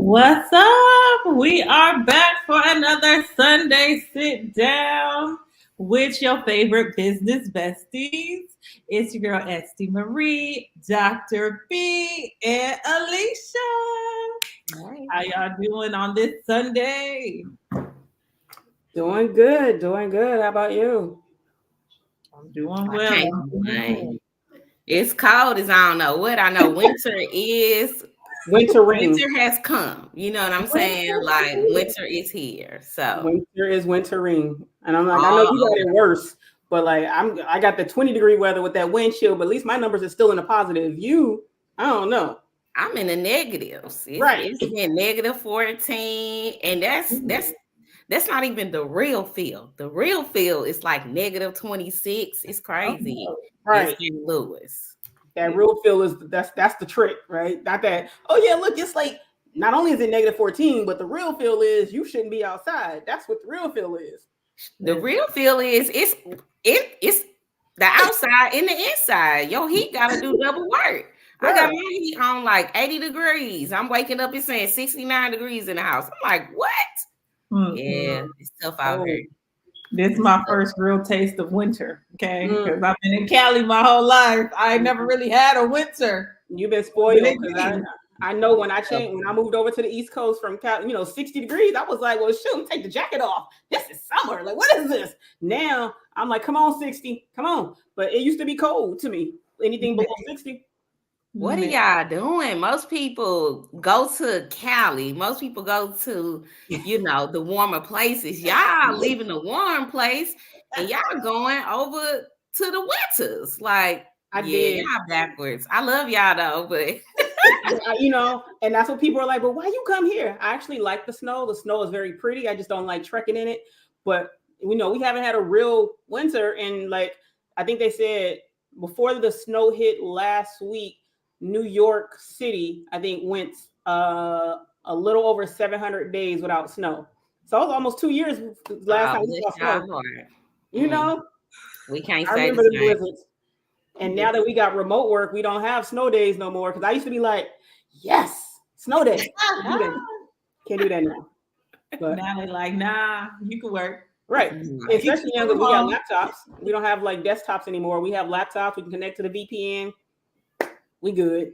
What's up? We are back for another Sunday sit down with your favorite business besties. It's your girl Esty Marie, Dr. B, and Alicia. Right. How y'all doing on this Sunday? Doing good, doing good. How about you? I'm doing I well. can't I'm doing well. complain. It's cold as I don't know what. I know Winter ring. winter has come. You know what I'm saying? Winter Like is winter is here. So Winter is wintering. And I'm like, I know all you got over. it worse, but like I got the 20-degree weather with that wind chill, but at least my numbers are still in the positive. You, I don't know. I'm in the negatives. It's Right. it's been negative 14. And that's not even the real feel. The real feel is like negative 26. It's crazy in Right. St. Louis. That real feel is that's the trick, right? Not that, oh yeah, look, it's like not only is it negative 14, but the real feel is you shouldn't be outside. That's what the real feel is. The real feel is it's the outside and the inside. Your heat gotta do double work. I got Girl. my heat on like 80 degrees. I'm waking up and saying 69 degrees in the house. I'm like, what? Mm-mm. Yeah, it's tough out Oh. here. This is It's my tough. first real taste of winter, okay? Mm. Because I've been in Cali my whole life. I never really had a winter. You've been But it spoiled because came. I know when I moved over to the East Coast from 60 degrees, I was like, well, shoot, take the jacket off. This is summer. Like, what is this? Now I'm like, come on, 60, come on. But it used to be cold to me. Anything below 60. What are y'all doing? Most people go to Cali. Most people go to, the warmer places. Y'all leaving the warm place and y'all going over to the winters. Like, I yeah, did. y'all backwards. I love y'all though, but And that's what people are like, but why you come here? I actually like the snow. The snow is very pretty. I just don't like trekking in it. But we haven't had a real winter. And like, I think they said before the snow hit last week, New York City, I think, went a little over 700 days without snow. So it was almost 2 years last time we bless saw y'all snow. heart. You Mm, know, we can't I say the remember the same. blizzards. And now that we got remote work, we don't have snow days no more. Because I used to be like, yes, snow day. Can't do that now. But Now they're like, nah, you can work. right, Mm. You can especially now work that from we got home. laptops. We don't have like desktops anymore. We have laptops. We can connect to the VPN. We good.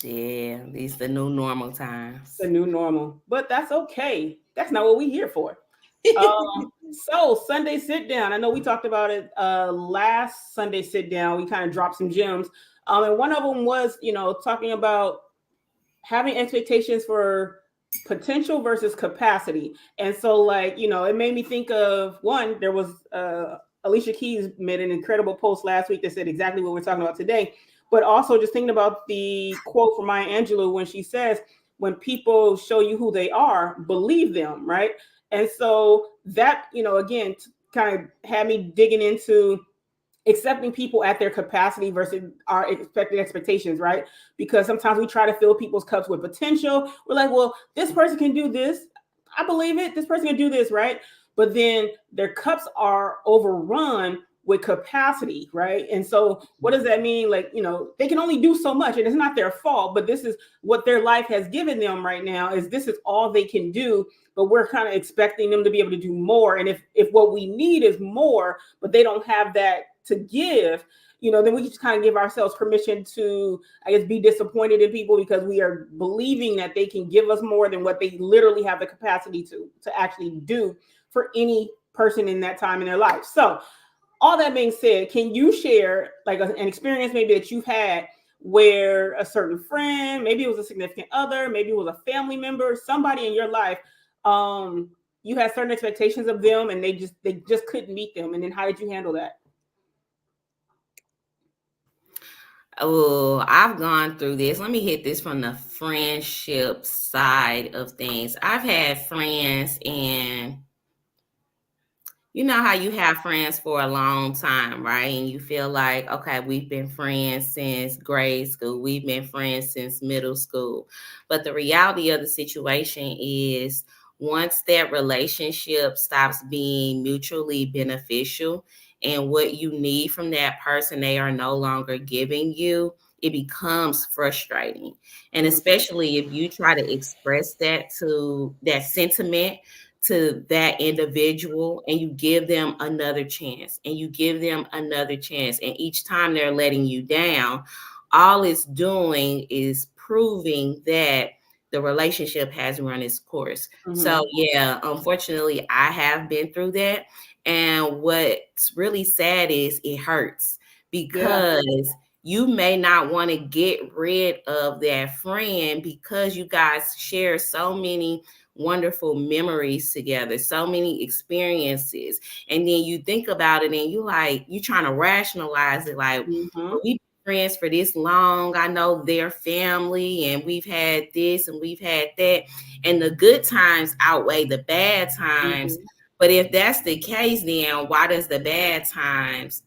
Yeah, these the new normal It's the times. new normal, but that's okay. That's not what we here for. So Sunday sit down. I know we talked about it last Sunday sit down. We kind of dropped some gems, and one of them was talking about having expectations for potential versus capacity. And so, like, it made me think of one, there was Alicia Keys made an incredible post last week that said exactly what we're talking about today. But also just thinking about the quote from Maya Angelou when she says, when people show you who they are, believe them, right? And so that, again, kind of had me digging into accepting people at their capacity versus our expected expectations, right? Because sometimes we try to fill people's cups with potential. We're like, well, this person can do this. I believe it. This person can do this, right? But then their cups are overrun with capacity, right? And so what does that mean? Like, they can only do so much and it's not their fault, but this is what their life has given them right now is this is all they can do, but we're kind of expecting them to be able to do more. And if what we need is more, but they don't have that to give, then we just kind of give ourselves permission to, I guess, be disappointed in people because we are believing that they can give us more than what they literally have the capacity to actually do for any person in that time in their life. So all that being said, can you share like an experience maybe that you've had where a certain friend, maybe it was a significant other, maybe it was a family member, somebody in your life, you had certain expectations of them and they just couldn't meet them, and then how did you handle that? Oh, I've gone through this. Let me hit this from the friendship side of things. I've had friends, and you know how you have friends for a long time, right? And you feel like, okay, we've been friends since grade school, we've been friends since middle school. But the reality of the situation is, once that relationship stops being mutually beneficial and what you need from that person, they are no longer giving you, it becomes frustrating. And Mhm. especially if you try to express that sentiment to that individual, and you give them another chance and you give them another chance, and each time they're letting you down, all it's doing is proving that the relationship has run its course. So Mhm. yeah, unfortunately I have been through that. And what's really sad is it hurts, Yeah. because you may not want to get rid of that friend, because you guys share so many wonderful memories together, so many experiences. And then you think about it and you trying to rationalize it, like, Mhm. well, we've been friends for this long. I know their family, and we've had this and we've had that. And the good times outweigh the bad times. Mhm. But if that's the case, then why does the bad times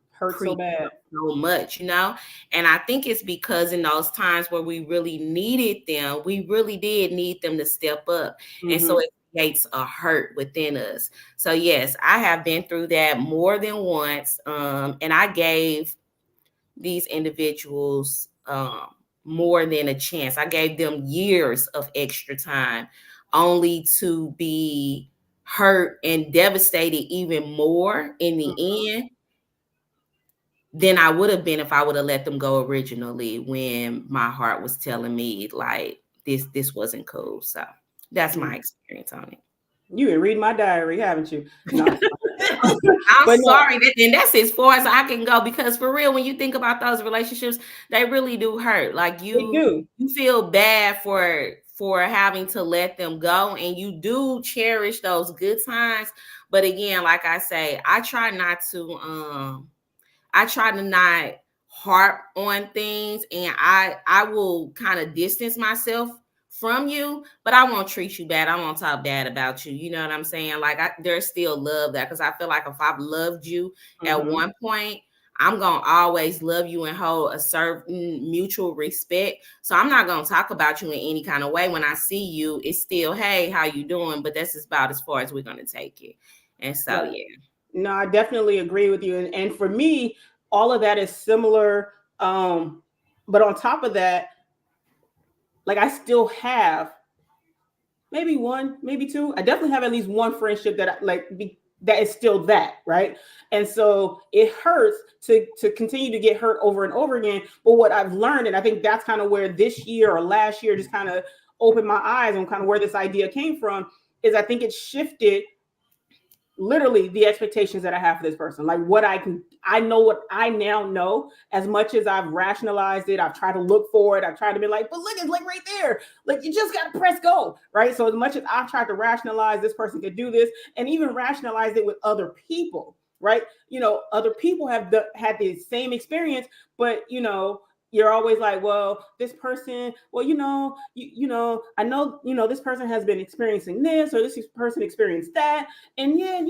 Hurt so creep bad. up so much? And I think it's because in those times where we really needed them, we really did need them to step up. And so Mhm. it creates a hurt within us. So yes, I have been through that more than once. And I gave these individuals more than a chance. I gave them years of extra time, only to be hurt and devastated even more in Mhm. the end than I would have been if I would have let them go originally, when my heart was telling me like this wasn't cool. So that's my Mhm. experience on it. You been reading my diary, haven't you? No. I'm But no, sorry, and that's as far as I can go, because for real, when you think about those relationships, they really do hurt. Like they you do. you feel bad for having to let them go, and you do cherish those good times. But again, like I say, I try to not harp on things, and I will kind of distance myself from you, but I won't treat you bad. I won't talk bad about you. You know what I'm saying? Like there's still love there, because I feel like if I've loved you at Mhm. one point, I'm gonna always love you and hold a certain mutual respect. So I'm not gonna talk about you in any kind of way. When I see you, it's still, hey, how you doing? But that's about as far as we're gonna take it. And so Right. yeah. No, I definitely agree with you. And for me, all of that is similar. But on top of that, like I still have maybe one, maybe two. I definitely have at least one friendship that that is still that, right? And so it hurts to continue to get hurt over and over again. But what I've learned, and I think that's kind of where this year or last year just kind of opened my eyes on kind of where this idea came from, is I think it shifted literally the expectations that I have for this person. Like what I know what I now know. As much as I've rationalized it, I've tried to look for it. I've tried to be like, but look, it's like right there. Like you just got to press go, right? So as much as I've tried to rationalize this person could do this, and even rationalize it with other people, right? Other people have had the same experience, but you're always like, well, this person, well, I know, this person has been experiencing this, or this person experienced that, and yeah,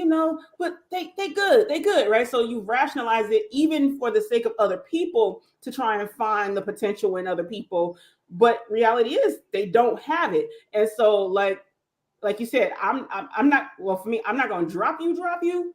but they good, right? So you rationalize it even for the sake of other people to try and find the potential in other people, but reality is they don't have it. And so like you said, I'm not, well, for me, I'm not going to drop you,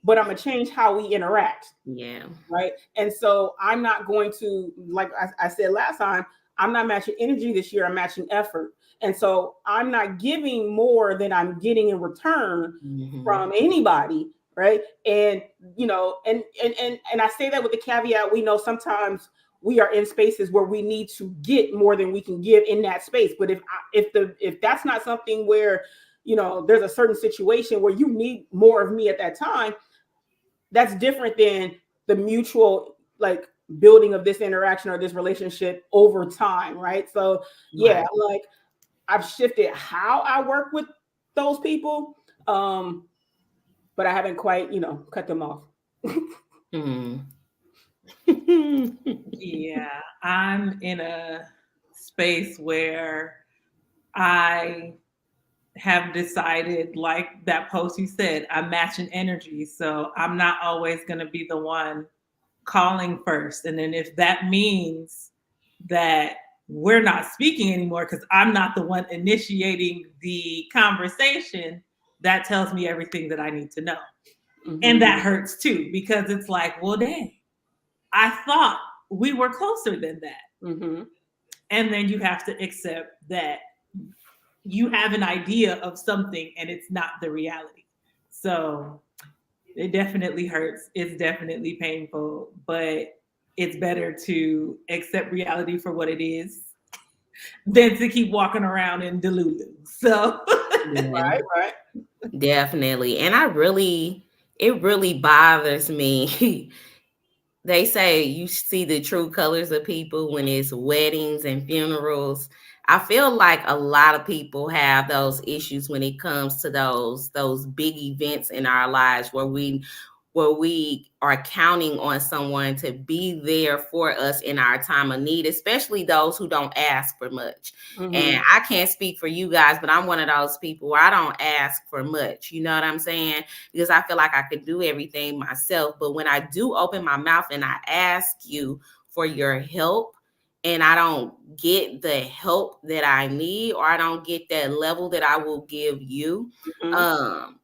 but I'm going to change how we interact, Yeah. right? And so I'm not going to, like I said last time, I'm not matching energy this year. I'm matching effort. And so I'm not giving more than I'm getting in return Mm-hmm. from anybody, right? And and I say that with the caveat, we know sometimes we are in spaces where we need to get more than we can give in that space. But if that's not something where there's a certain situation where you need more of me at that time, that's different than the mutual like building of this interaction or this relationship over time, right? So yeah, Right. like I've shifted how I work with those people, but I haven't quite cut them off. Mm. Yeah, I'm in a space where I have decided, like that post you said, I'm matching energy. So I'm not always going to be the one calling first. And then if that means that we're not speaking anymore because I'm not the one initiating the conversation, that tells me everything that I need to know. And Mm-hmm. that hurts too, because it's like, well, dang, I thought we were closer than that. Mm-hmm. And then you have to accept that you have an idea of something and it's not the reality. So it definitely hurts. It's definitely painful, but it's better to accept reality for what it is than to keep walking around in Delulu. So Yeah, Right, right. definitely. And it really bothers me. They say you see the true colors of people when it's weddings and funerals. I feel like a lot of people have those issues when it comes to those big events in our lives where we are counting on someone to be there for us in our time of need, especially those who don't ask for much. Mm-hmm. And I can't speak for you guys, but I'm one of those people where I don't ask for much. You know what I'm saying? Because I feel like I could do everything myself. But when I do open my mouth and I ask you for your help, and I don't get the help that I need, or I don't get that level that I will give you, Mm-hmm. um,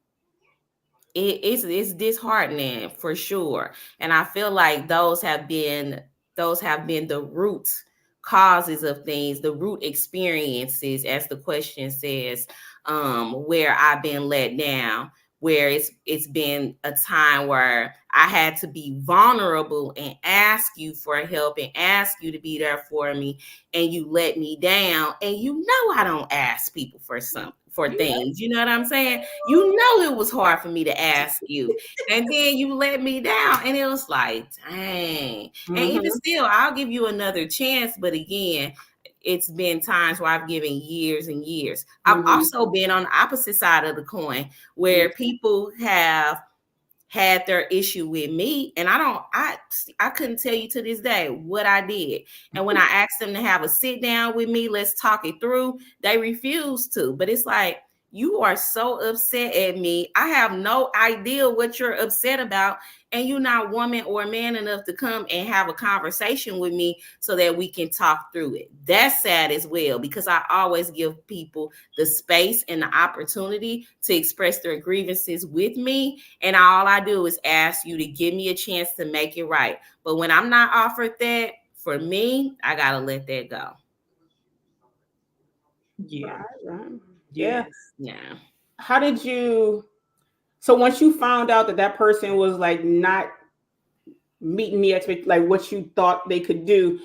it's disheartening for sure. And I feel like those have been the root causes of things, the root experiences, as the question says, where I've been let down, where it's been a time where I had to be vulnerable and ask you for help and ask you to be there for me, and you let me down. And you know I don't ask people for things. You know what I'm saying? You know it was hard for me to ask you. And then you let me down. And it was like, dang. And even Mm-hmm. still, I'll give you another chance. But again, it's been times where I've given years and years. I've Mm-hmm. also been on the opposite side of the coin where people have had their issue with me, and I couldn't tell you to this day what I did. And when I asked them to have a sit down with me, let's talk it through, they refused to. But it's like, you are so upset at me, I have no idea what you're upset about, and you're not woman or man enough to come and have a conversation with me so that we can talk through it. That's sad as well, because I always give people the space and the opportunity to express their grievances with me, and all I do is ask you to give me a chance to make it right. But when I'm not offered that, for me, I gotta let that go. yeah, Right, right. Yeah. yes. Yeah. How did you? So once you found out that that person was like not meeting the expect, like what you thought they could do,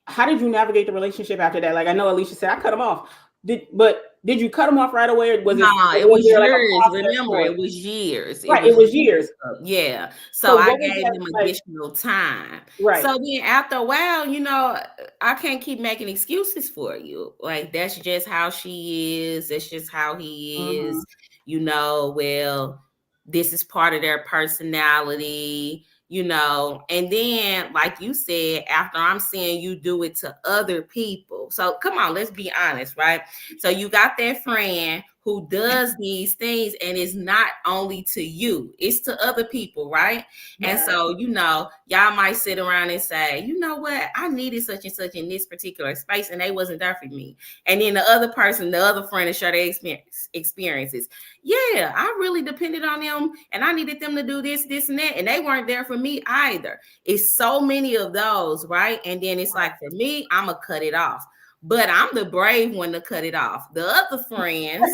how did you navigate the relationship after that? Like I know Alicia said, I cut him off. Did you cut him off right away, or No, it was was there like a years. process Remember, for it? it was years. It Right, was it was years. years. Yeah. So So I what was gave that them like? additional time. Right. So then after a while, I can't keep making excuses for you. Like, that's just how she is. That's just how he Mm-hmm. is. Well, this is part of their personality. And then, like you said, after I'm seeing you do it to other people. So come on, let's be honest, right? So you got that friend who does these things, and it's not only to you, it's to other people, right? And Right. so, y'all might sit around and say, you know what, I needed such and such in this particular space, and they wasn't there for me. And then the other friend, will share their experiences. Yeah, I really depended on them, and I needed them to do this, this, and that, and they weren't there for me either. It's so many of those, right? And then it's like, for me, I'm gonna cut it off. But I'm the brave one to cut it off. The other friends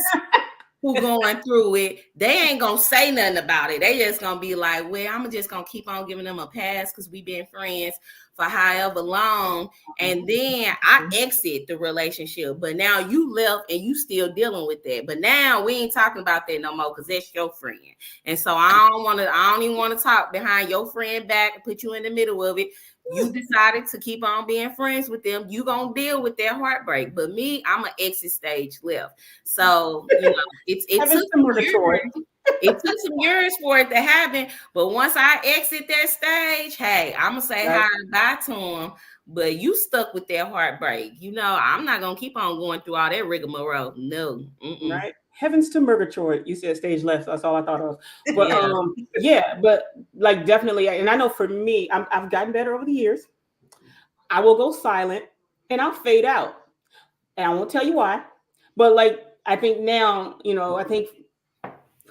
who going through it, they ain't gonna say nothing about it. They just gonna be like, well, I'm just gonna keep on giving them a pass because we've been friends for however long. And then I exit the relationship. But now you left and you still dealing with that. But now we ain't talking about that no more because that's your friend. And so I don't even want to talk behind your friend back and put you in the middle of it. You decided to keep on being friends with them. You gonna deal with their heartbreak. But me, I'm an exit stage left. So, it took Heavens to some Murgatroyd. years. It took some years for it to happen. But once I exit that stage, hey, I'm gonna say Right. hi and bye to them. But you stuck with that heartbreak. I'm not gonna keep on going through all that rigmarole. No. Mm-mm. Right. Heavens to Murgatroyd. You said stage left. So that's all I thought of. But Yeah. yeah, but like definitely, and I know for me, I've gotten better over the years. I will go silent and I'll fade out. And I won't tell you why. But like I think now, I think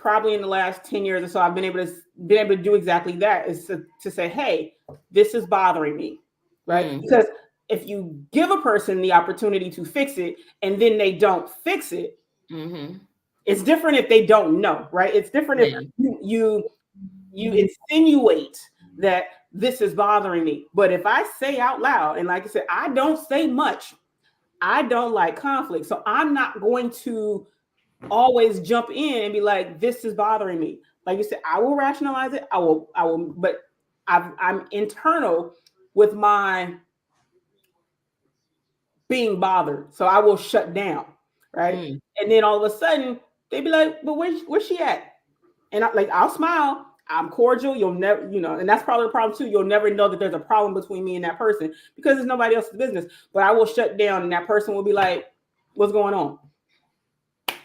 probably in the last 10 years or so, I've been able to do exactly that, is to say, hey, this is bothering me, right? Mm. Because if you give a person the opportunity to fix it and then they don't fix it, Mm-hmm. it's different if they don't know, right? It's different if Yeah. you insinuate that this is bothering me. But if I say out loud, and like I said, I don't say much, I don't like conflict. So I'm not going to always jump in and be like, this is bothering me. Like you said, I will rationalize it. I will, but I'm internal with my being bothered. So I will shut down. Right. Mm. And then all of a sudden they be like, but where's she at? And I'll smile. I'm cordial. You'll never, and that's probably the problem too. You'll never know that there's a problem between me and that person because it's nobody else's business. But I will shut down, and that person will be like, "What's going on?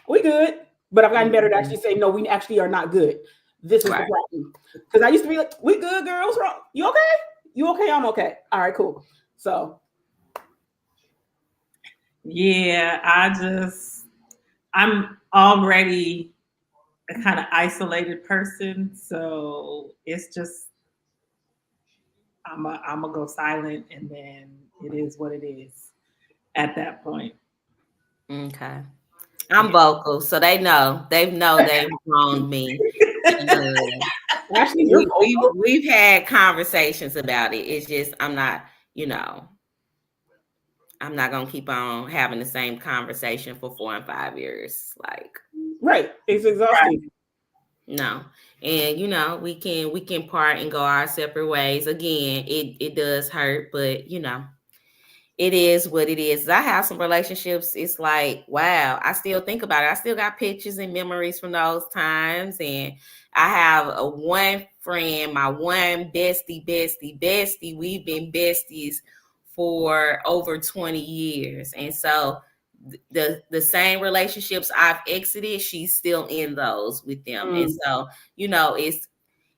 We good?" But I've gotten better to Mm-hmm. actually say, "No, we actually are not good. This is the Right. problem." Because I used to be like, "We good, girl? What's wrong? You okay? You okay? I'm okay. All right, cool." So Yeah, I'm already a kind of isolated person, so it's just I'm gonna go silent, and then it is what it is at that point. Okay. I'm vocal, so they know. They know they've wronged me. And Ashley, you're vocal. we've had conversations about it. It's just you know, I'm not gonna keep on having the same conversation for 4 and 5 years. Like, Right. It's exhausting. no. And we can part and go our separate ways. Again, it does hurt, but it is what it is. I have some relationships. It's like, wow, I still think about it. I still got pictures and memories from those times. And I have a one friend, my one bestie. We've been besties for over 20 years. And so the same relationships I've exited, she's still in those with them. And so,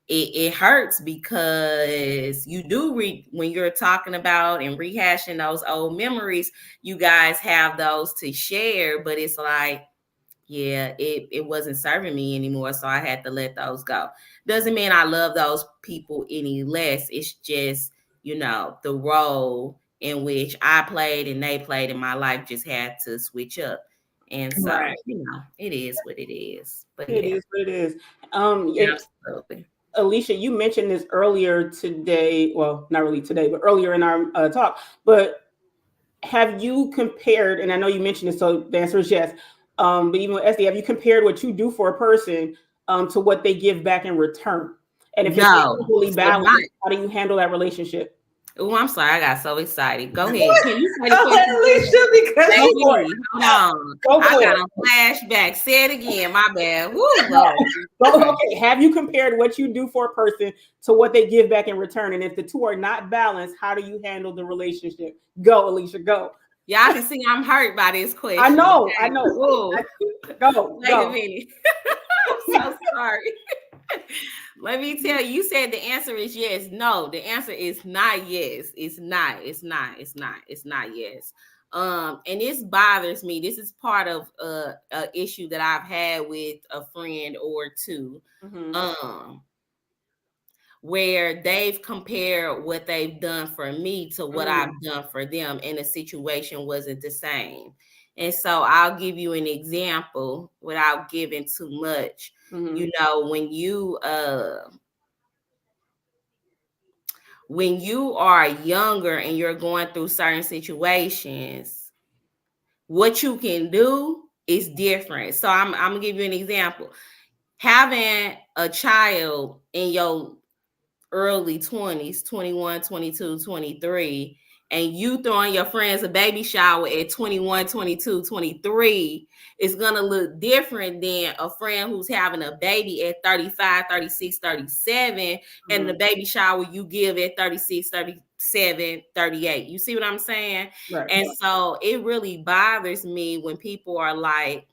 it hurts because you do when you're talking about and rehashing those old memories, you guys have those to share, but it's like, yeah, it wasn't serving me anymore, so I had to let those go. Doesn't mean I love those people any less. It's just, the role in which I played and they played in my life just had to switch up. And so, Right. it is what it is. But It yeah, is what it is. absolutely. Alicia, you mentioned this earlier today. Well, not really today, but earlier in our talk. But have you compared? And I know you mentioned it, so the answer is yes. But even with SD, have you compared what you do for a person to what they give back in return? And if it's not No. equally So balanced, how do you handle that relationship? Oh, I'm sorry. I got so excited. Go ahead. Can you say the Go ahead, question again? Alicia, because Go for it. Baby, hold on. Go I for got it. a flashback. Say it again. My bad. Woo, Lord. Okay. Have you compared what you do for a person to what they give back in return? And if the two are not balanced, how do you handle the relationship? Go, Alicia. Go. Y'all can see I'm hurt by this I question. know. I Okay. know. Whoa. Go. Wait a Go. minute. I'm so sorry. Let me tell you, you said the answer is yes. No, the answer is not yes. It's not. It's not. It's not. It's not yes. And this bothers me. This is part of a issue that I've had with a friend or two. Mm-hmm. Um, where they've compared what they've done for me to what I've done for them, and the situation wasn't the same. And so I'll give you an example without giving too much. Mm-hmm. When you are younger and you're going through certain situations, what you can do is different. So I'm gonna give you an example. Having a child in your early 20s, 21, 22, 23, and you throwing your friends a baby shower at 21, 22, 23 is going to look different than a friend who's having a baby at 35, 36, 37, and the baby shower you give at 36, 37, 38. You see what I'm saying? Right. And so it really bothers me when people are like,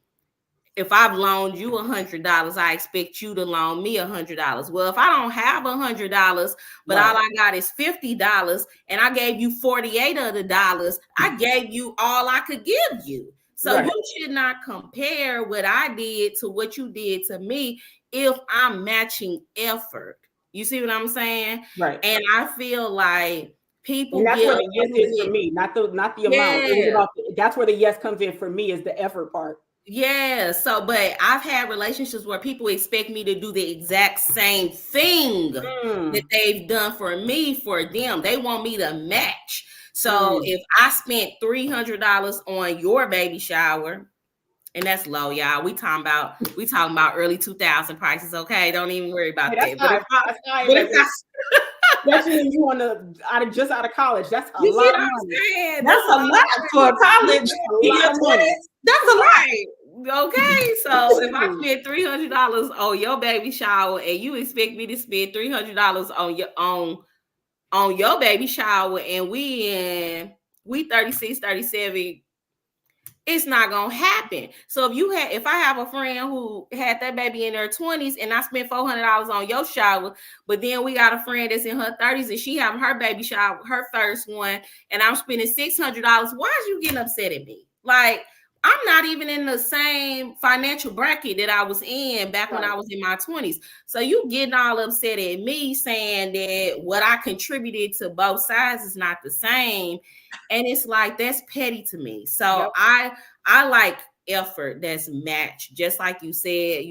if I've loaned you $100, I expect you to loan me $100. Well, if I don't have $100, but all I got is $50, and I gave you 48 of the dollars, I gave you all I could give you. So you should not compare what I did to what you did to me if I'm matching effort. You see what I'm saying? Right. And I feel like people and that's get where a the yes little is for bit, me, not the amount. It was yeah. about that's where the yes comes in for me, is the effort part. Yeah. So, but I've had relationships where people expect me to do the exact same thing that they've done for me for them. They want me to match. So if I spent $300 on your baby shower, and that's low, y'all. We talking about early 2000 prices. Okay, don't even worry about Hey, that. But if I, that's high, but if I, especially when you just out of college, that's a you see lot what of I'm money. saying? That's a lot for a college A in lot your of money. 20s. That's a lot. Right. Okay, so if I spend $300 on your baby shower and you expect me to spend $300 on your baby shower, and we 36, 37, it's not gonna happen. So if I have a friend who had that baby in her 20s and I spent $400 on your shower, but then we got a friend that's in her 30s and she having her baby shower, her first one, and I'm spending $600, why is you getting upset at me? Like, I'm not even in the same financial bracket that I was in back when I was in my 20s. So you getting all upset at me saying that what I contributed to both sides is not the same. And it's like, that's petty to me. So I like effort that's matched, just like you said,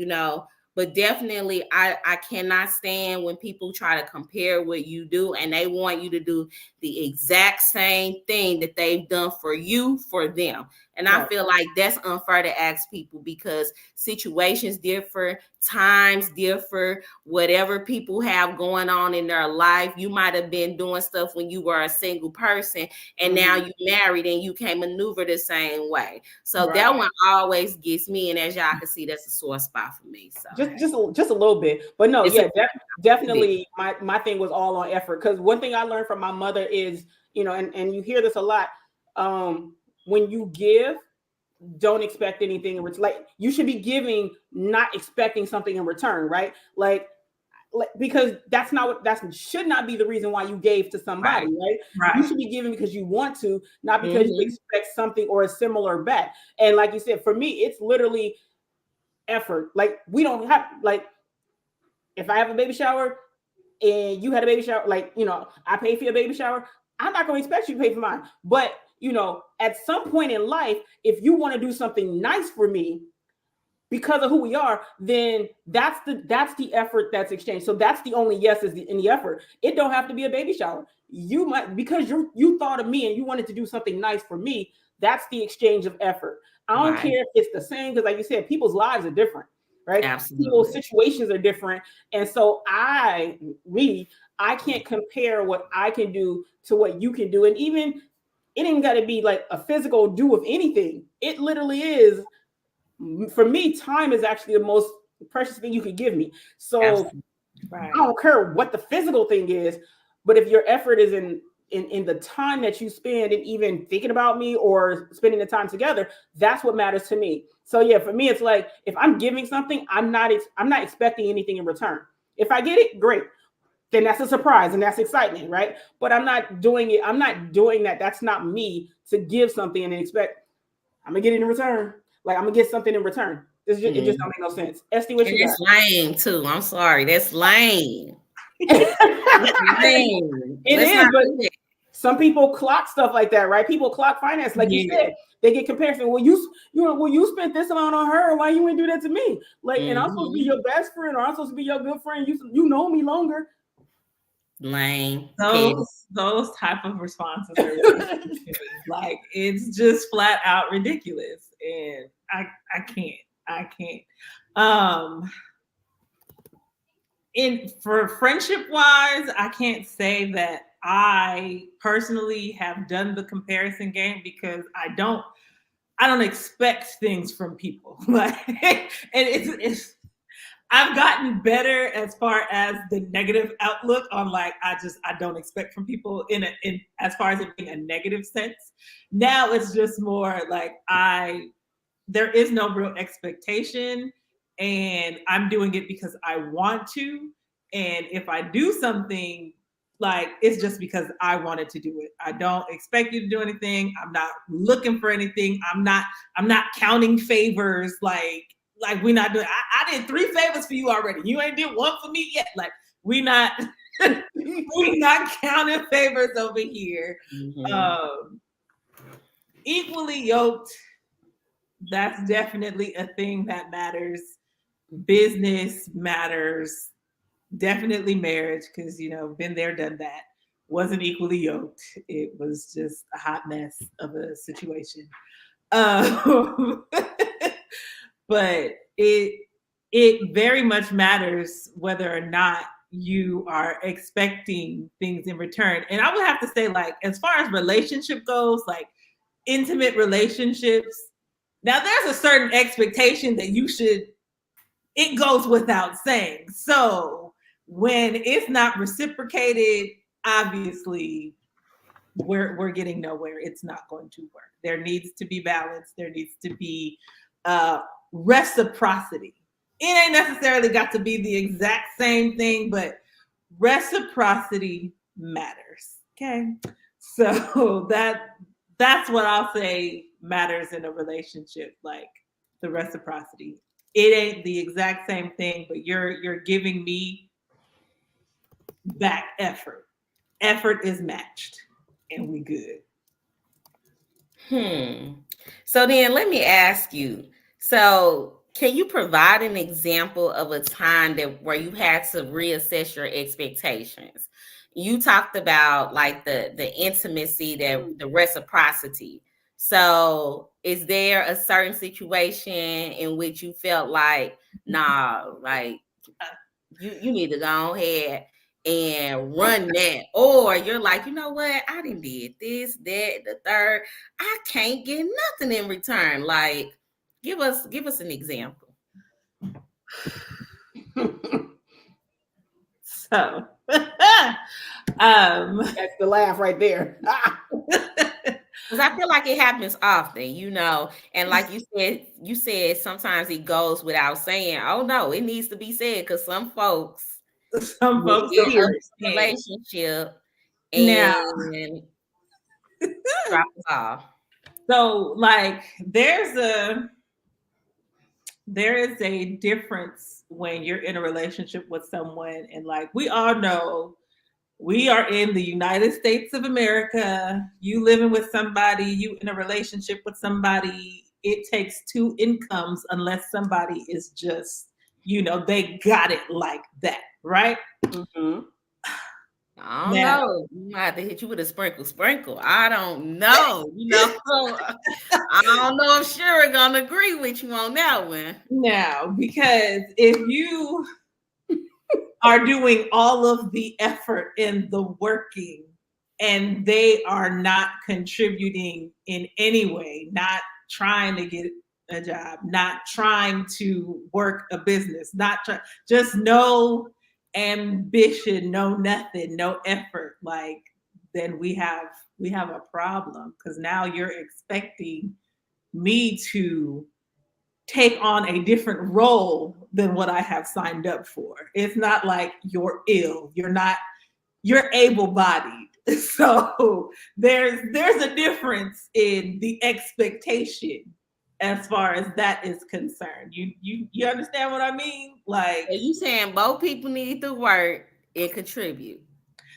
but definitely I cannot stand when people try to compare what you do and they want you to do the exact same thing that they've done for you for them. And I feel like that's unfair to ask people, because situations differ, times differ, whatever people have going on in their life. You might have been doing stuff when you were a single person and now you married and you can't maneuver the same way. So that one always gets me. And as y'all can see, that's a sore spot for me. So just a little bit, but no, definitely my thing was all on effort. Because one thing I learned from my mother is, and you hear this a lot, when you give, don't expect anything in return. Like, you should be giving, not expecting something in return, right? Like because that's not what, that should not be the reason why you gave to somebody, right? You should be giving because you want to, not because you expect something or a similar back. And like you said, for me, it's literally effort. Like, we don't have, like, if I have a baby shower and you had a baby shower, like, I pay for your baby shower, I'm not going to expect you to pay for mine. But, at some point in life, if you want to do something nice for me because of who we are, then that's the effort that's exchanged. So that's the only yes is in the effort. It don't have to be a baby shower. You might, because you thought of me and you wanted to do something nice for me. That's the exchange of effort. I don't care if it's the same, because like you said, people's lives are different, right? Absolutely. People's situations are different. And so I can't compare what I can do to what you can do. And even, it ain't got to be like a physical do of anything. It literally is, for me, time is actually the most precious thing you could give me. So I don't care what the physical thing is, but if your effort is in the time that you spend and even thinking about me or spending the time together, that's what matters to me. So yeah, for me, it's like, if I'm giving something, I'm not expecting anything in return. If I get it, great. Then that's a surprise and that's excitement, right? But I'm not doing it. I'm not doing that. That's not me to give something and expect I'm gonna get it in return. Like, I'm gonna get something in return. It just don't make no sense. Esty, what you got? That's lame too. I'm sorry. That's lame. It is, but some people clock stuff like that, right? People clock finance, like you said. They get comparison. Well, you spent this amount on her. Why you ain't do that to me? Like, and I'm supposed to be your best friend, or I'm supposed to be your good friend. You know me longer. Lame. Those type of responses are ridiculous. Like, it's just flat out ridiculous, and I can't. For friendship wise, I can't say that I personally have done the comparison game, because I don't expect things from people. Like, and it's I've gotten better as far as the negative outlook on, like, I don't expect from people in as far as it being a negative sense. Now it's just more like, there is no real expectation, and I'm doing it because I want to. And if I do something like it's just because I wanted to do it. I don't expect you to do anything. I'm not looking for anything. I'm not counting favors. Like we not doing. I did 3 favors for you already. You ain't did one for me yet. Like we not we not counting favors over here. Equally yoked. That's definitely a thing that matters. Business matters. Definitely marriage, because been there, done that. Wasn't equally yoked. It was just a hot mess of a situation. Um, but it very much matters whether or not you are expecting things in return. And I would have to say, like, as far as relationship goes, like intimate relationships, now there's a certain expectation that it goes without saying. So when it's not reciprocated, obviously we're getting nowhere. It's not going to work. There needs to be balance. There needs to be reciprocity. It ain't necessarily got to be the exact same thing, but reciprocity matters. Okay. So that's what I'll say matters in a relationship, like the reciprocity. It ain't the exact same thing, but you're giving me back effort. Effort is matched, and we good. So then let me ask you. So can you provide an example of a time where you had to reassess your expectations? You talked about like the intimacy, the reciprocity. So is there a certain situation in which you felt like, nah, like you need to go ahead and run that, or you're like, you know what, I done did this, that, the third, I can't get nothing in return? Like, give us an example. So that's the laugh right there. Because I feel like it happens often, and like you said sometimes it goes without saying. Oh no, it needs to be said, because some folks don't relationship now. and drop us off. So like there is a difference when you're in a relationship with someone, and like we all know, we are in the United States of America. You living with somebody, you in a relationship with somebody, it takes 2 incomes unless somebody is just, they got it like that, right? Mm-hmm. I don't know. You might have to hit you with a sprinkle. I don't know. I don't know if Shira gonna agree with you on that one. Now, because if you are doing all of the effort in the working and they are not contributing in any way, not trying to get a job, not trying to work a business, just no ambition, no nothing, no effort, like then we have a problem, because now you're expecting me to take on a different role than what I have signed up for. It's not like you're ill. You're able-bodied. So there's a difference in the expectation as far as that is concerned. You understand what I mean? Like, are you saying both people need to work and contribute?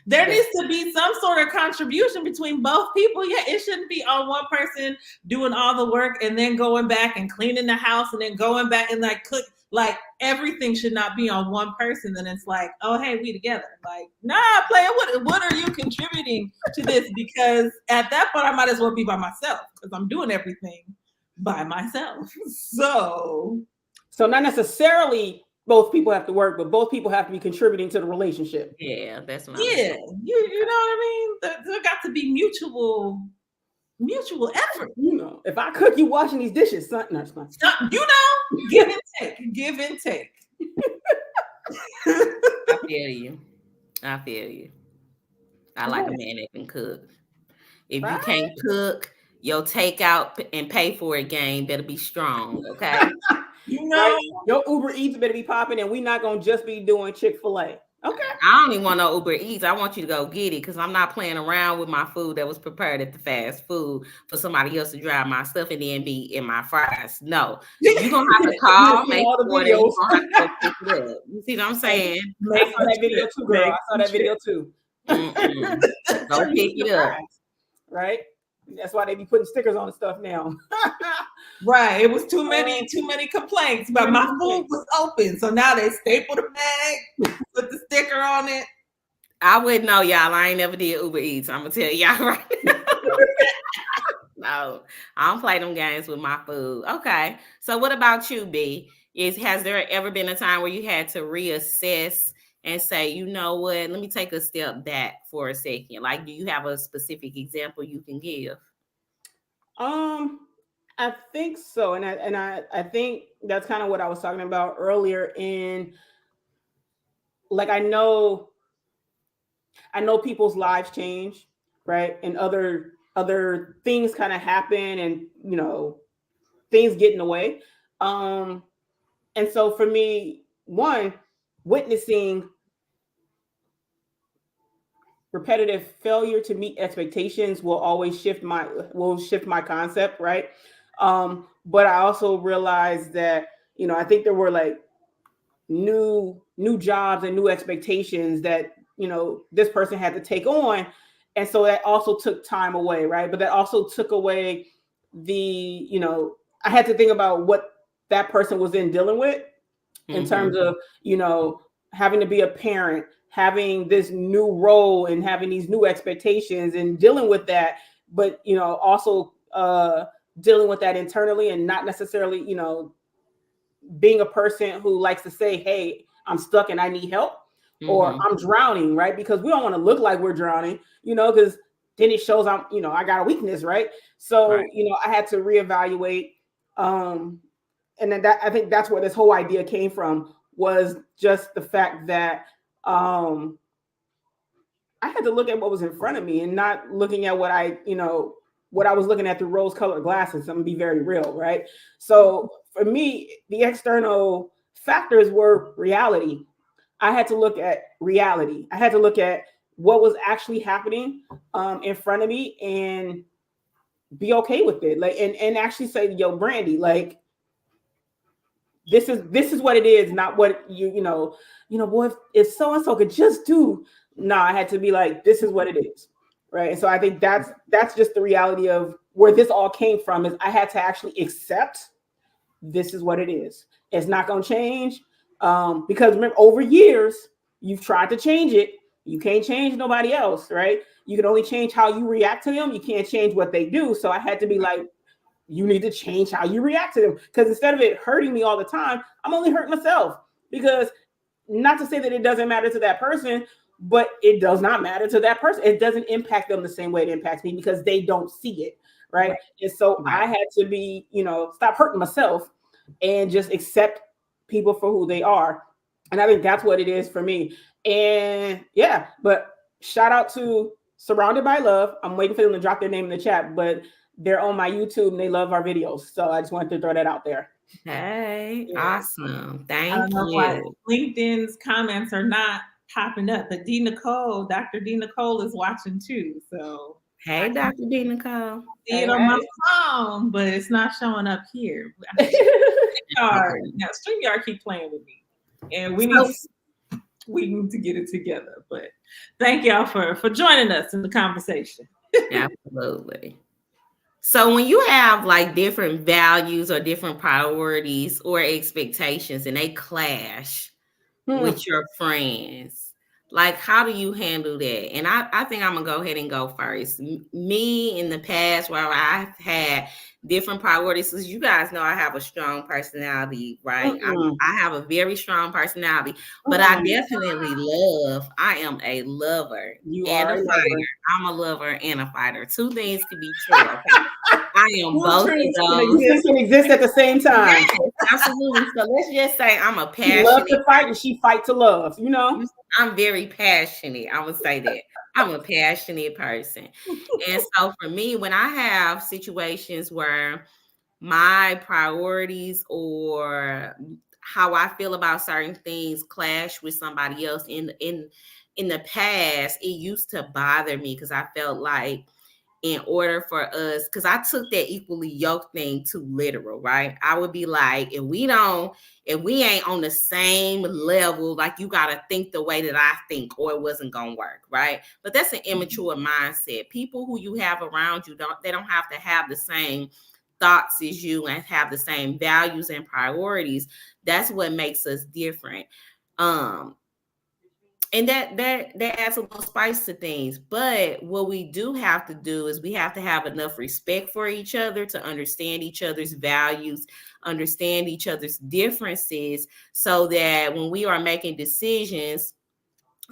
There needs to be some sort of contribution between both people. Yeah, it shouldn't be on one person doing all the work and then going back and cleaning the house and then going back and like cook. Like everything should not be on one person. Then it's like, oh, hey, we together. Like, nah, player, what are you contributing to this? Because at that point, I might as well be by myself, because I'm doing everything by myself. So not necessarily both people have to work, but both people have to be contributing to the relationship. Yeah, that's what you know what I mean? There got to be mutual effort. If I cook, you washing these dishes, son. No, it's not. Give and take. I feel you. I like a man that can cook. If you can't cook, your takeout and pay for it game better be strong, okay? Your Uber Eats better be popping, and we're not gonna just be doing Chick-fil-A. Okay. I don't even want no Uber Eats. I want you to go get it because I'm not playing around with my food that was prepared at the fast food for somebody else to drive my stuff and then be in my fries. No, you're going to have to You call, see make all the the order, and you're videos. going to have to go pick it up. You see what I'm saying? I Make saw the that video trip. too, girl. Make I saw the that video trip. too. Mm-mm. Go Turn you pick into it the up. fries, right? That's why they be putting stickers on the stuff now. Right. It was too many complaints, but my food was open. So now they staple the bag, put the sticker on it. I wouldn't know, y'all. I ain't never did Uber Eats. I'm going to tell y'all right now. No, I don't play them games with my food. Okay. So what about you, B? Has there ever been a time where you had to reassess and say, you know what, let me take a step back for a second? Like, do you have a specific example you can give? I think so, and I think that's kind of what I was talking about earlier. In like, I know people's lives change, right, and other things kind of happen, and things get in the way. Um, and so for me, one, witnessing repetitive failure to meet expectations will shift my concept, right? But I also realized that I think there were like new jobs and new expectations that this person had to take on, and so that also took time away, right? But that also took away the I had to think about what that person was then dealing with in terms of having to be a parent, having this new role, and having these new expectations and dealing with that, but also dealing with that internally, and not necessarily being a person who likes to say, hey, I'm stuck and I need help, or I'm drowning, right? Because we don't want to look like we're drowning, because then it shows I got a weakness, right? So Right. I had to reevaluate. And then I think that's where this whole idea came from, was just the fact that I had to look at what was in front of me, and not looking at what I was looking at through rose-colored glasses. I'm gonna be very real, right? So for me, the external factors were reality. I had to look at reality. I had to look at what was actually happening in front of me, and be okay with it. Like, and actually say, yo, Brandy, like, this is what it is, not what boy, if so and so could just do. No, I had to be like, this is what it is, right? And so I think that's just the reality of where this all came from. Is I had to actually accept, this is what it is. It's not going to change, because remember, over years you've tried to change it. You can't change nobody else, right? You can only change how you react to them. You can't change what they do. So I had to be like, you need to change how you react to them, because instead of it hurting me all the time, I'm only hurting myself. Because, not to say that it doesn't matter to that person, but it does not matter to that person. It doesn't impact them the same way it impacts me, because they don't see it, right? And so Right. I had to be, stop hurting myself, and just accept people for who they are. And I think that's what it is for me. And yeah, but shout out to Surrounded by Love. I'm waiting for them to drop their name in the chat, but they're on my YouTube and they love our videos. So I just wanted to throw that out there. Hey, Yeah. awesome. I don't Thank know why you. LinkedIn's comments are not popping up, but Dr. D. Nicole is watching too. So Hey, Dr. D. Nicole. see it Hey, on my hey. phone, but it's not showing up here. Now StreamYard keep playing with me, and So, we need to get it together. But thank y'all for joining us in the conversation. absolutely. So when you have like different values or different priorities or expectations and they clash Hmm. with your friends, like how do you handle that? And I think I'm gonna go ahead and go first. Me in the past, where I've had different priorities, because you guys know I have a strong personality, right? Mm-mm. I have a very strong personality, but I Mm-mm. definitely I am a lover You and are a a lover. fighter. I'm a lover and a fighter. Two things can be true. Okay? I am Two both of truths can those. exist at the same time. Yes, absolutely. So let's just say I'm a He loves passionate to fight and she fight to love, I'm very passionate. I would say that. I'm a passionate person. And so for me, when I have situations where my priorities or how I feel about certain things clash with somebody else. In the past, it used to bother me because I felt like in order for us, because I took that equally yoked thing too literal, right? I would be like, if we ain't on the same level, like you gotta think the way that I think, or it wasn't gonna work, right? But that's an immature mindset. People who you have around you they don't have to have the same thoughts as you and have the same values and priorities. That's what makes us different. Um, and that adds a little spice to things. But what we do have to do is we have to have enough respect for each other to understand each other's values, understand each other's differences, so that when we are making decisions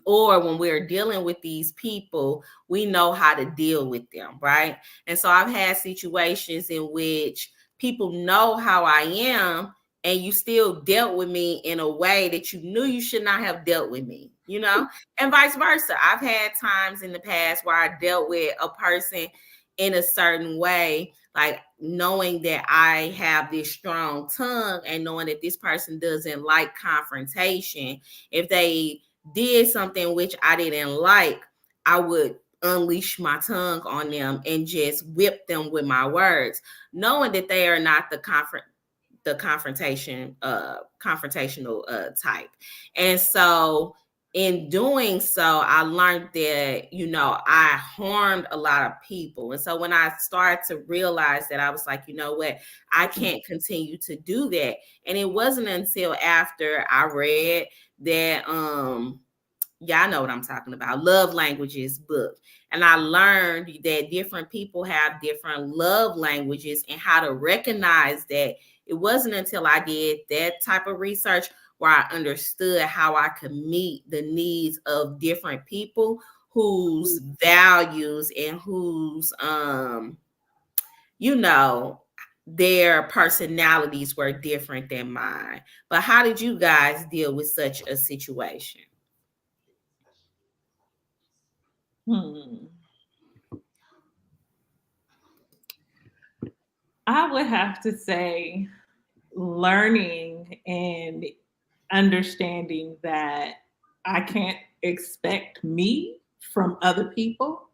or when we're dealing with these people, we know how to deal with them, right? And so I've had situations in which people know how I am, and you still dealt with me in a way that you knew you should not have dealt with me, and vice versa. I've had times in the past where I dealt with a person in a certain way, like knowing that I have this strong tongue and knowing that this person doesn't like confrontation. If they did something which I didn't like, I would unleash my tongue on them and just whip them with my words, knowing that they are not the confrontational type. And so in doing so, I learned that, I harmed a lot of people. And so when I started to realize that, I was like, you know what, I can't continue to do that. And it wasn't until after I read that y'all know what I'm talking about, Love Languages book. And I learned that different people have different love languages and how to recognize that. It wasn't until I did that type of research where I understood how I could meet the needs of different people whose values and whose, their personalities were different than mine. But how did you guys deal with such a situation? I would have to say learning and understanding that I can't expect me from other people.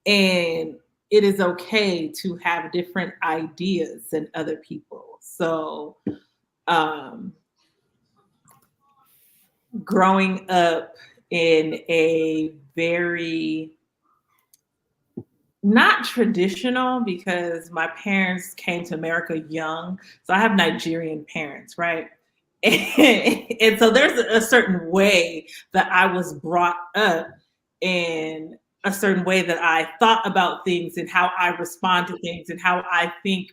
And it is okay to have different ideas than other people. So, um, growing up in a very not traditional, because my parents came to America young. So I have Nigerian parents, right? And so there's a certain way that I was brought up, and a certain way that I thought about things and how I respond to things and how I think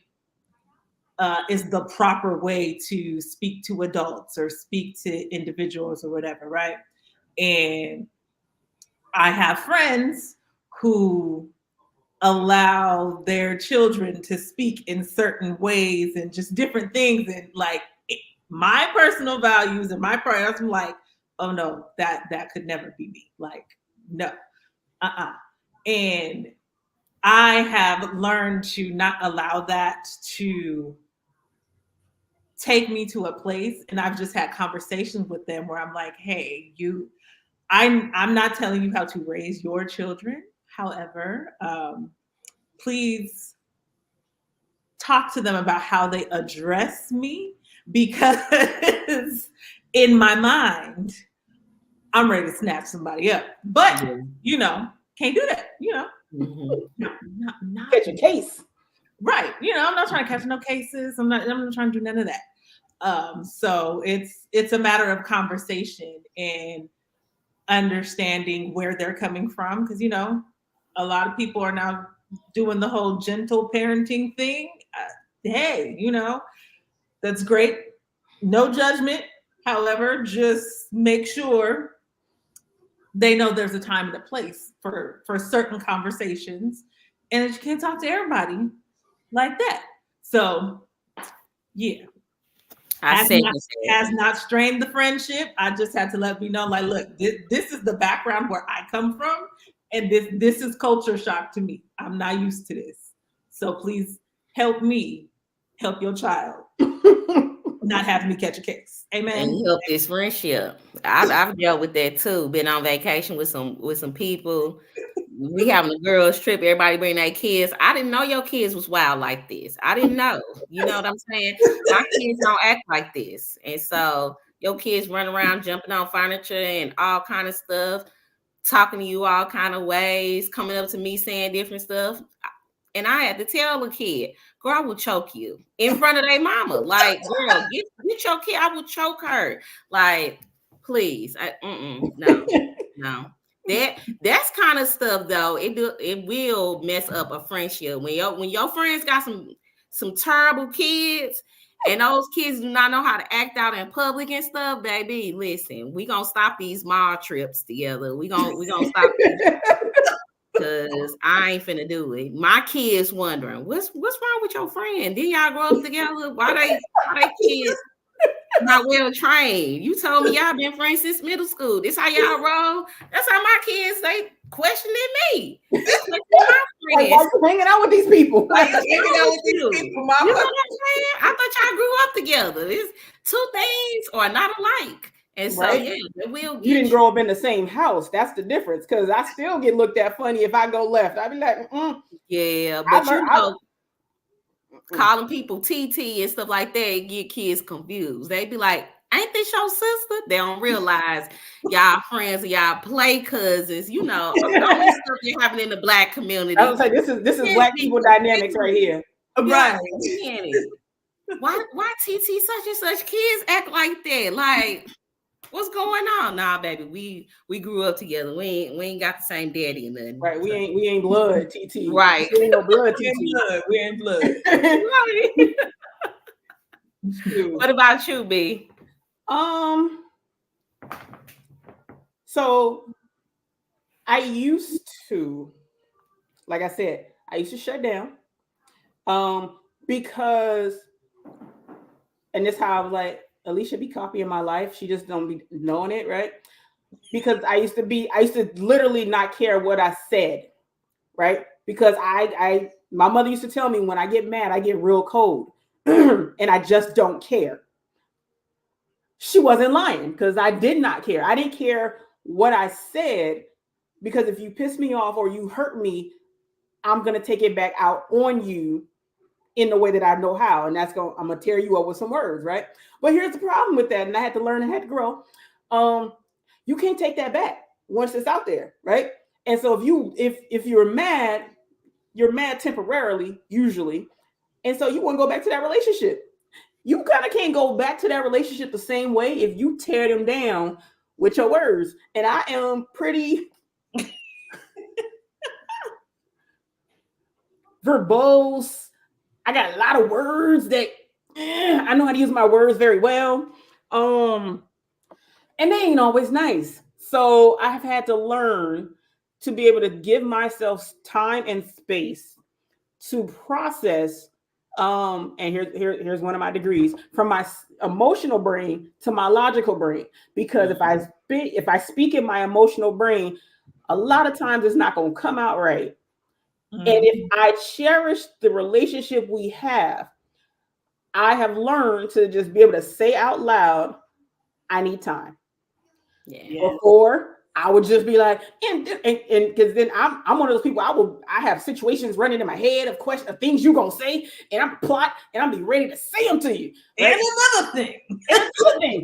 is the proper way to speak to adults or speak to individuals or whatever, right? And I have friends who allow their children to speak in certain ways and just different things, and like my personal values and my priorities, I'm like, oh no, that could never be me. Like, no, and I have learned to not allow that to take me to a place, and I've just had conversations with them where I'm like, hey, I'm not telling you how to raise your children. However, please talk to them about how they address me, because in my mind, I'm ready to snatch somebody up. But, can't do that, Not catch a case. Right. I'm not trying to catch no cases. I'm not trying to do none of that. So it's a matter of conversation and understanding where they're coming from. Because, a lot of people are now doing the whole gentle parenting thing. Hey, that's great. No judgment. However, just make sure they know there's a time and a place for certain conversations, and you can't talk to everybody like that. So, yeah, I has second not that. has not strained the friendship. I just had to let me know, like, look, this is the background where I come from, and this is culture shock to me. I'm not used to this. So please help me help your child. not having me catch a case. Amen. And help this friendship. I've dealt with that too. Been on vacation with some people. We having a girls trip. Everybody bring their kids. I didn't know your kids was wild like this. I didn't know. You know what I'm saying? My kids don't act like this, and so your kids run around jumping on furniture and all kind of stuff, talking to you all kind of ways, coming up to me saying different stuff. And I had to tell the kid, girl, I will choke you in front of their mama. Like, girl, get your kid. I will choke her. Like, please. No. That's kind of stuff though. It will mess up a friendship. When your friends got some terrible kids and those kids do not know how to act out in public and stuff, baby, listen, we gonna stop these mall trips together. We gonna stop these because I ain't finna do it. My kids wondering what's wrong with your friend. Did y'all grow up together? Why they kids not well trained? You told me y'all been friends since middle school. This how y'all roll? That's how my kids they questioning me. They questioning my Like, why you hanging out with these people? Like, hanging out with these people, mama. You know what I'm saying? I thought y'all grew up together. It's two things or not alike. And so, right? Yeah, you didn't grow up in the same house. That's the difference. Because I still get looked at funny if I go left. I'd be like, yeah, but calling people TT and stuff like that get kids confused. They be like, ain't this your sister? They don't realize y'all friends, y'all play cousins. You know, all this stuff that happen in the Black community. I was like, this is Black people dynamics right here. Right. Why TT such and such kids act like that? Like, what's going on? Nah, baby, we grew up together. We ain't got the same daddy and nothing. Right, we ain't blood, TT. Right. We ain't no blood, TT. We ain't blood. Right. What about you, B? So I used to, like I said, I used to shut down. Because, and this how I was like, Alicia be copying my life. She just don't be knowing it, right? Because I used to literally not care what I said, right? Because my mother used to tell me when I get mad, I get real cold and I just don't care. She wasn't lying because I did not care. I didn't care what I said because if you piss me off or you hurt me, I'm going to take it back out on you in the way that I know how. And I'm going to tear you up with some words, right? But here's the problem with that. And I had to learn and had to grow. You can't take that back once it's out there, right? And so if you're mad temporarily, usually. And so you want to go back to that relationship. You kind of can't go back to that relationship the same way if you tear them down with your words. And I am pretty verbose. I got a lot of words that I know how to use my words very well. And they ain't always nice. So I've had to learn to be able to give myself time and space to process. And here's one of my degrees from my emotional brain to my logical brain. Because if I speak in my emotional brain, a lot of times it's not going to come out right. And if I cherish the relationship we have, I have learned to just be able to say out loud, I need time. Yeah. Before I would just be like, and because then I'm one of those people. I have situations running in my head of things you're gonna say, and I'm plot and I'm be ready to say them to you. Right? And another thing,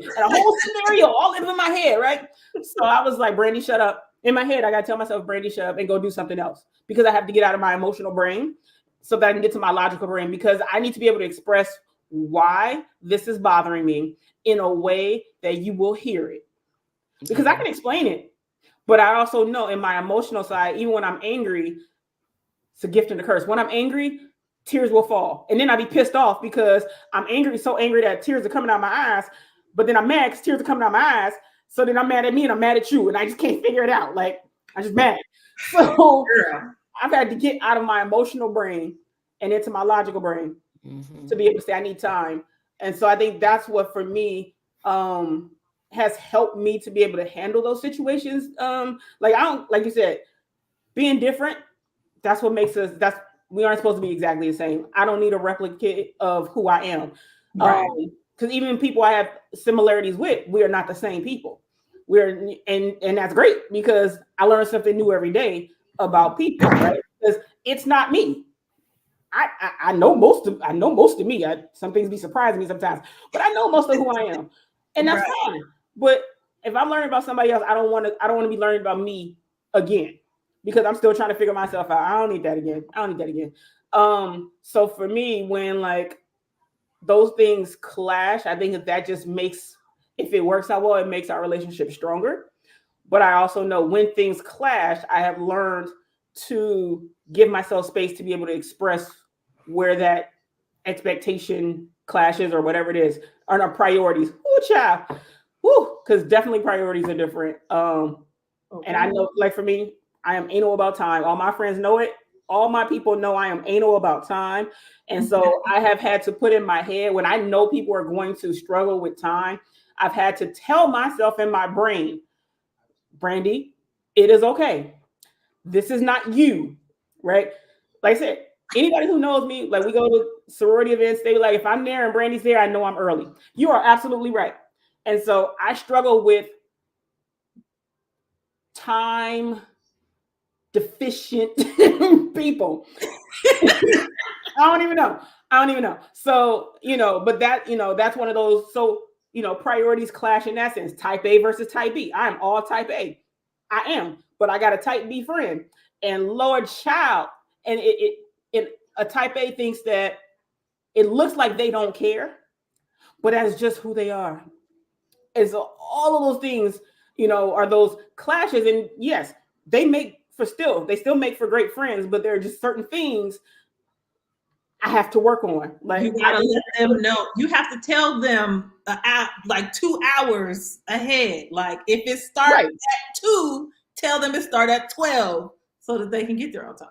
and a whole scenario all in my head, right? So I was like, Brandy, shut up. In my head, I gotta tell myself, Brandy, shut up and go do something else because I have to get out of my emotional brain so that I can get to my logical brain because I need to be able to express why this is bothering me in a way that you will hear it. Because I can explain it, but I also know in my emotional side, even when I'm angry, it's a gift and a curse. When I'm angry, tears will fall. And then I'll be pissed off because I'm angry, so angry that tears are coming out my eyes. But then I'm mad because tears are coming out my eyes. So then I'm mad at me and I'm mad at you. And I just can't figure it out. Like, I'm just mad. So I've had to get out of my emotional brain and into my logical brain to be able to say I need time. And so I think that's what, for me, has helped me to be able to handle those situations. Like you said, being different, that's what makes us, we aren't supposed to be exactly the same. I don't need a replicate of who I am. Right. because even people I have similarities with, we are not the same people. And that's great because I learn something new every day about people, right? Because it's not me. I know most of me. Some things be surprising me sometimes, but I know most of who I am, and that's Right. fine. But if I'm learning about somebody else, I don't want to be learning about me again because I'm still trying to figure myself out. I don't need that again. I don't need that again. So for me, when like those things clash, I think that just makes, if it works out well, it makes our relationship stronger. But I also know when things clash, I have learned to give myself space to be able to express where that expectation clashes or whatever it is, are our priorities. Ooh, child. Woo, because definitely priorities are different. And I Okay. know, like for me, I am anal about time. All my friends know it. All my people know I am anal about time. And so I have had to put in my head when I know people are going to struggle with time, I've had to tell myself in my brain, Brandy, it is okay. This is not you, right? Like I said, anybody who knows me, like we go to sorority events, they be like, if I'm there and Brandy's there, I know I'm early. You are absolutely right. And so I struggle with time deficient people. I don't even know. I don't even know. So, but that's one of those. So, priorities clash in that sense. Type A versus type B. I am all type A. I am, but I got a type B friend. And Lord child, and a type A thinks that it looks like they don't care, but that's just who they are. And so all of those things, are those clashes. And yes, they still make for great friends, but there are just certain things I have to work on. You Like gotta let them know. You have to tell them like 2 hours ahead. Like if it starts right, at 2, tell them it start at 12 so that they can get there on time.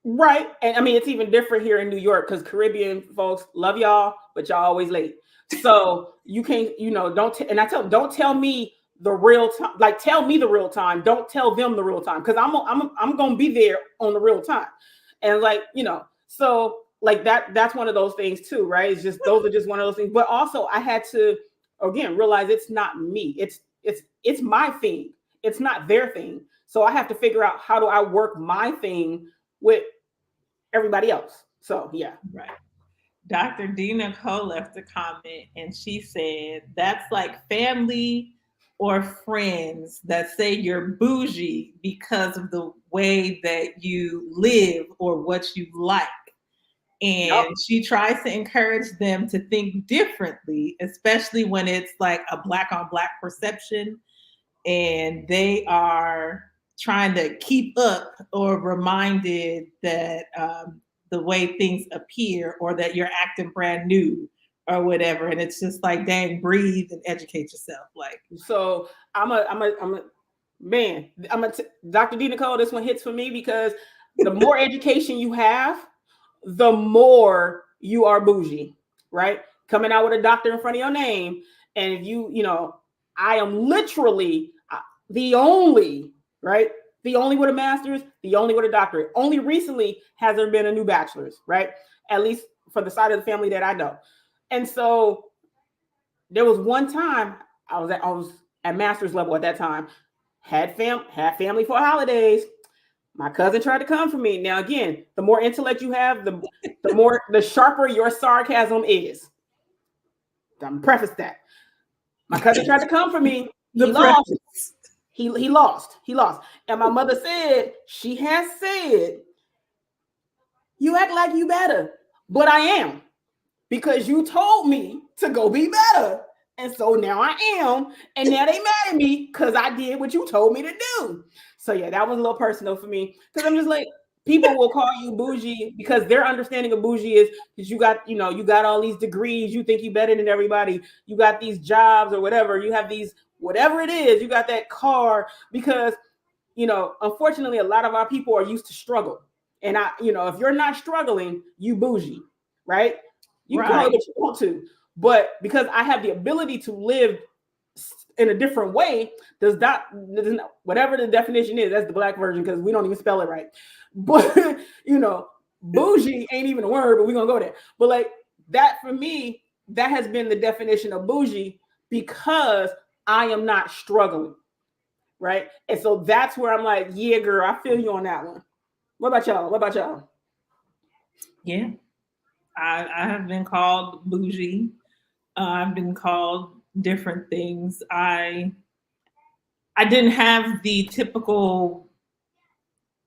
right. And I mean, it's even different here in New York because Caribbean folks love y'all, but y'all always late. So you can't, and I tell them, don't tell me the real time. Like tell me the real time. Don't tell them the real time because I'm gonna be there on the real time. And like so like that's one of those things too, right? It's just those are just one of those things. But also I had to again realize it's not me. It's my thing. It's not their thing. So I have to figure out how do I work my thing with everybody else. So yeah. Right. Dr. D. Nicole left a comment and she said, that's like family or friends that say you're bougie because of the way that you live or what you like. Yep. And she tries to encourage them to think differently, especially when it's like a black on black perception and they are trying to keep up or reminded that the way things appear or that you're acting brand new or whatever. And it's just like, dang, breathe and educate yourself. Like, So I'm a man. Dr. D Nicole. This one hits for me because the more education you have, the more you are bougie, right? Coming out with a doctor in front of your name, and if I am literally the only, right? The only with a master's, the only with a doctorate. Only recently has there been a new bachelor's, right? At least for the side of the family that I know. And so there was one time I was at master's level at that time, had family for holidays. My cousin tried to come for me. Now again, the more intellect you have, the sharper your sarcasm is. I'm preface that. My cousin tried to come for me. the He lost. preface. He lost. He lost. And my mother said, she has said, you act like you better, but I am. Because you told me to go be better. And so now I am. And now they mad at me because I did what you told me to do. So yeah, that was a little personal for me. Because I'm just like, people will call you bougie because their understanding of bougie is because you got all these degrees, you think you better than everybody, you got these jobs or whatever, you have these, whatever it is, you got that car. Because unfortunately, a lot of our people are used to struggle. And if you're not struggling, you bougie, right? You can call it Right. what you want to, but because I have the ability to live in a different way, whatever the definition is, that's the black version because we don't even spell it right. But bougie ain't even a word, but we're gonna go there. But like that for me, that has been the definition of bougie because I am not struggling. Right. And so that's where I'm like, yeah, girl, I feel you on that one. What about y'all? What about y'all? Yeah, I have been called bougie. I've been called different things. I didn't have the typical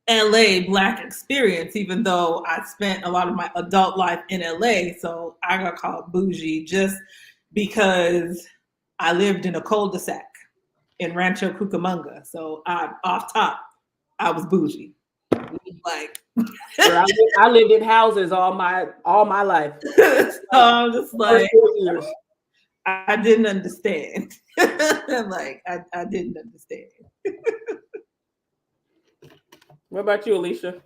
LA black experience, even though I spent a lot of my adult life in LA. So I got called bougie just because I lived in a cul-de-sac in Rancho Cucamonga. So I'm off top. I was bougie. Like, Girl, I lived in houses all my life. so I'm just First like, 4 years. I didn't understand. Like, I didn't understand. What about you, Alicia?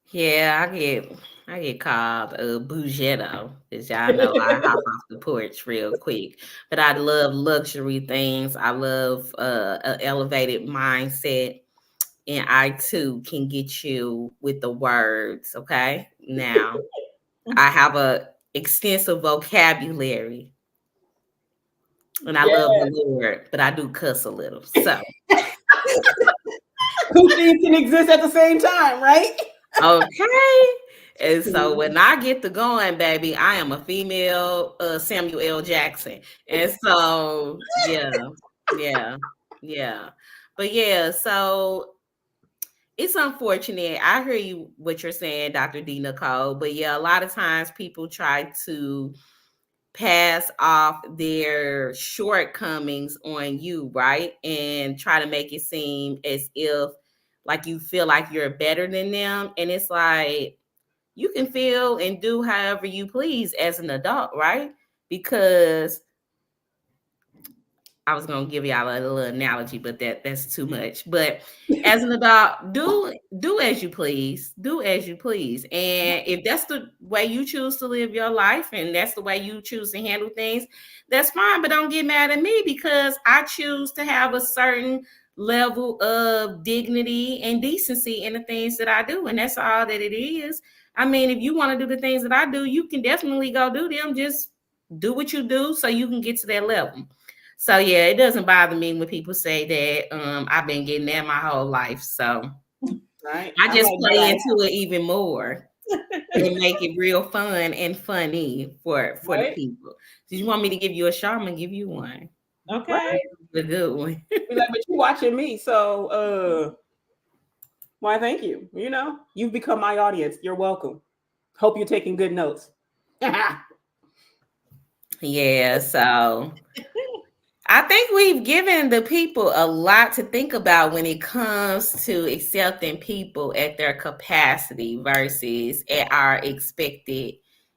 Yeah, I get called a bougetto, because y'all know I hop off the porch real quick. But I love luxury things. I love an elevated mindset, and I too can get you with the words. Okay, now I have a extensive vocabulary, and I Yeah. love the Lord, but I do cuss a little. So Two things can exist at the same time, right? okay. And so when I get to going, baby, I am a female Samuel L. Jackson. And so, yeah, yeah, yeah. But yeah, so it's unfortunate. I hear you what you're saying, Dr. D. Nicole. But yeah, a lot of times people try to pass off their shortcomings on you, right? And try to make it seem as if like you feel like you're better than them. And it's like, you can feel and do however you please as an adult, right? Because I was gonna give y'all a little analogy, but that's too much. But as an adult, do as you please. Do as you please. And if that's the way you choose to live your life and that's the way you choose to handle things, that's fine. But don't get mad at me because I choose to have a certain level of dignity and decency in the things that I do. And that's all that it is. I mean, if you want to do the things that I do, you can definitely go do them. Just do what you do so you can get to that level. So yeah, it doesn't bother me when people say that I've been getting that my whole life. So Right. I I'm just like, but play into it even more and make it real fun and funny for the right, people. Did you want me to give you a show? I'm gonna give you one. Okay. right. A good one. Be like, but you watching me, so why? Thank you. You know, you've become my audience. You're welcome. Hope you're taking good notes. Yeah, so I think we've given the people a lot to think about when it comes to accepting people at their capacity versus at our expected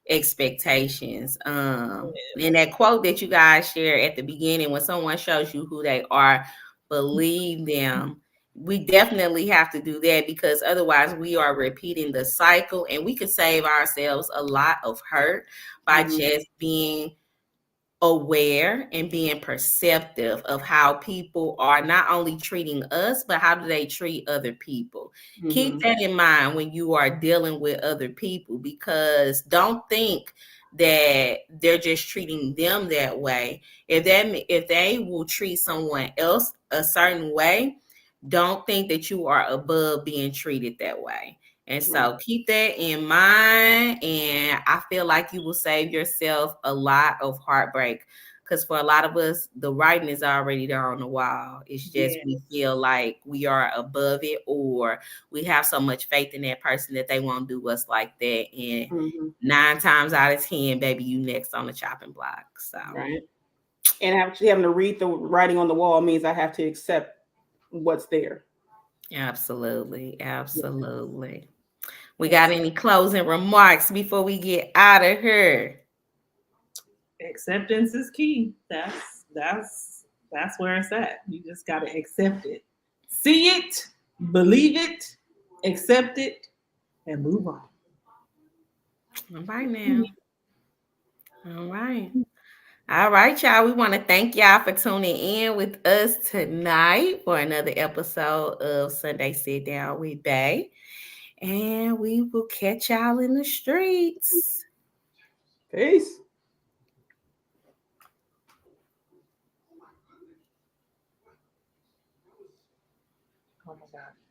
expectations. And that quote that you guys share at the beginning, when someone shows you who they are, believe them. We definitely have to do that because otherwise we are repeating the cycle and we could save ourselves a lot of hurt by just being aware and being perceptive of how people are not only treating us, but how do they treat other people. Keep that in mind when you are dealing with other people, because don't think that they're just treating them that way. If they will treat someone else a certain way, don't think that you are above being treated that way. And Right. so keep that in mind. And I feel like you will save yourself a lot of heartbreak. Because for a lot of us, the writing is already there on the wall. It's just Yeah. we feel like we are above it, or we have so much faith in that person that they won't do us like that. And 9 times out of 10, baby, you next on the chopping block. So Right. And actually having to read the writing on the wall means I have to accept what's there. absolutely, Yeah. absolutely. We got any closing remarks before we get out of here? Acceptance is key. That's where it's at. You just gotta accept it. See it, believe it, accept it, and move on. All right now. All right. All right, y'all. We want to thank y'all for tuning in with us tonight for another episode of Sunday Sit Down with B.A.E. And we will catch y'all in the streets. Peace. Oh my God.